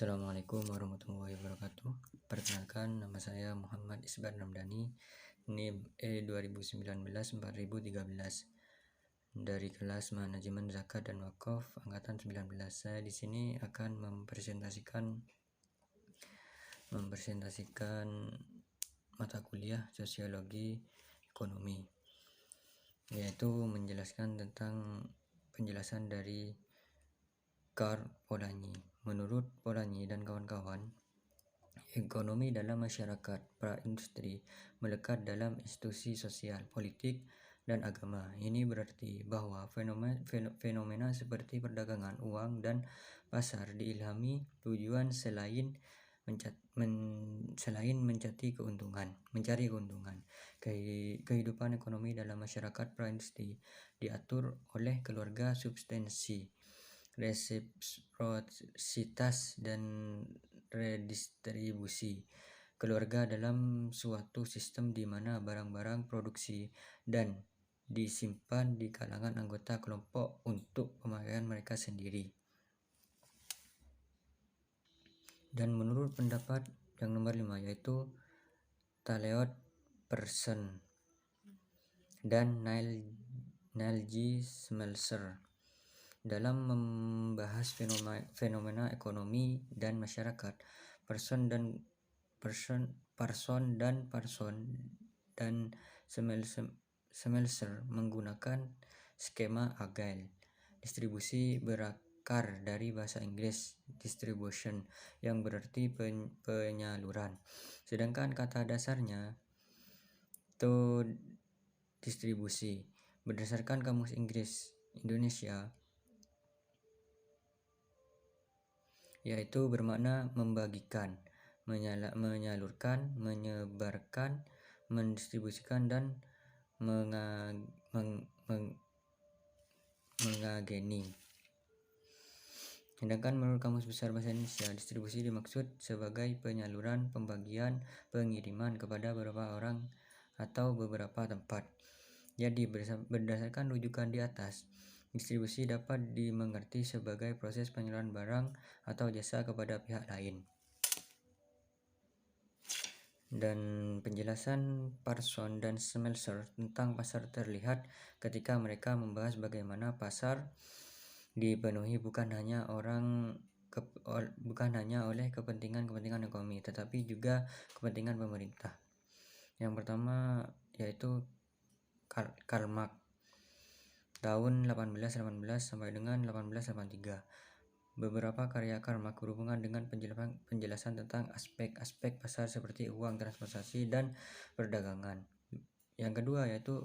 Assalamualaikum warahmatullahi wabarakatuh. Perkenalkan, nama saya Muhammad Isbar Ramdhani, NIM E2019-4013 dari kelas Manajemen Zakat dan Wakaf angkatan 19. Saya di sini akan mempresentasikan mata kuliah Sosiologi Ekonomi, yaitu menjelaskan tentang penjelasan dari Karl Polanyi. Menurut Polanyi dan kawan-kawan, ekonomi dalam masyarakat pra-industri melekat dalam institusi sosial, politik, dan agama. Ini berarti bahwa fenomena seperti perdagangan uang dan pasar diilhami tujuan selain mencari keuntungan. Kehidupan ekonomi dalam masyarakat pra-industri diatur oleh keluarga substansi, resiprositas, dan redistribusi. Keluarga dalam suatu sistem di mana barang-barang produksi dan disimpan di kalangan anggota kelompok untuk pemakaian mereka sendiri. Dan menurut pendapat yang nomor 5, yaitu Talcott Persson dan Neil G. Smelser, dalam membahas fenomena ekonomi dan masyarakat, Persson dan Smelser menggunakan skema Agile distribusi berakar dari bahasa Inggris distribution, yang berarti penyaluran, sedangkan kata dasarnya itu distribusi. Berdasarkan Kamus Inggris Indonesia, yaitu bermakna membagikan, menyalurkan, menyebarkan, mendistribusikan, dan mengageni. Sedangkan menurut Kamus Besar Bahasa Indonesia, distribusi dimaksud sebagai penyaluran, pembagian, pengiriman kepada beberapa orang atau beberapa tempat. Jadi berdasarkan rujukan di atas, distribusi dapat dimengerti sebagai proses penyaluran barang atau jasa kepada pihak lain. Dan penjelasan Persson dan Smelser tentang pasar terlihat ketika mereka membahas bagaimana pasar dipenuhi bukan hanya oleh kepentingan ekonomi, tetapi juga kepentingan pemerintah. Yang pertama yaitu Karl Marx, tahun 1818 sampai dengan 1883. Beberapa karya Karl Marx berhubungan dengan penjelasan tentang aspek-aspek pasar seperti uang, transportasi, dan perdagangan. Yang kedua yaitu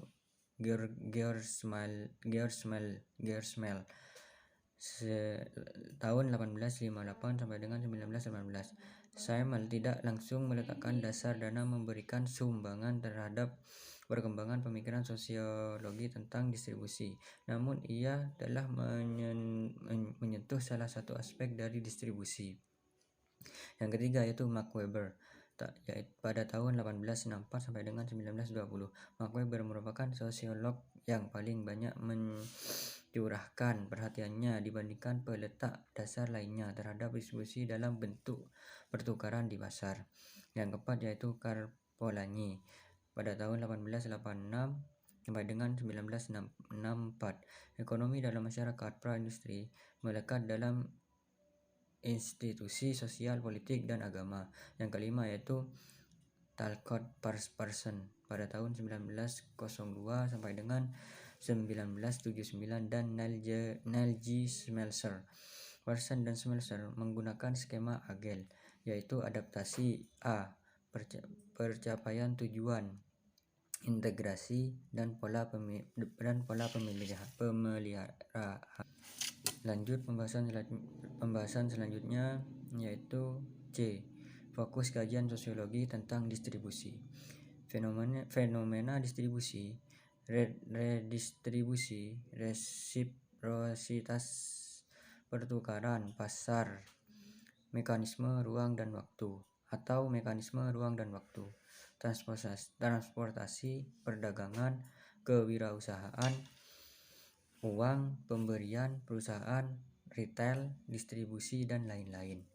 Georg Schmel, tahun 1858 sampai dengan 1918. Schmel tidak langsung meletakkan dasar dana memberikan sumbangan terhadap perkembangan pemikiran sosiologi tentang distribusi, namun ia telah menyentuh salah satu aspek dari distribusi. Yang ketiga yaitu Max Weber, pada tahun 1864 sampai dengan 1920. Max Weber merupakan sosiolog yang paling banyak mencurahkan perhatiannya dibandingkan peletak dasar lainnya terhadap distribusi dalam bentuk pertukaran di pasar. Yang keempat yaitu Karl Polanyi, pada tahun 1886 sampai dengan 1964. Ekonomi dalam masyarakat pra-industri melekat dalam institusi sosial, politik, dan agama. Yang kelima yaitu Talcott Persson, pada tahun 1902 sampai dengan 1979, dan Neil G. Smelser. Persson dan Smelser menggunakan skema Agile, yaitu adaptasi A, percapaian tujuan, integrasi, dan pola pemeliharaan. Lanjut pembahasan selanjutnya yaitu C, fokus kajian sosiologi tentang distribusi. Fenomena distribusi, redistribusi, resiprositas, pertukaran, pasar, mekanisme ruang dan waktu, transportasi, perdagangan, kewirausahaan, uang, pemberian, perusahaan, retail, distribusi, dan lain-lain.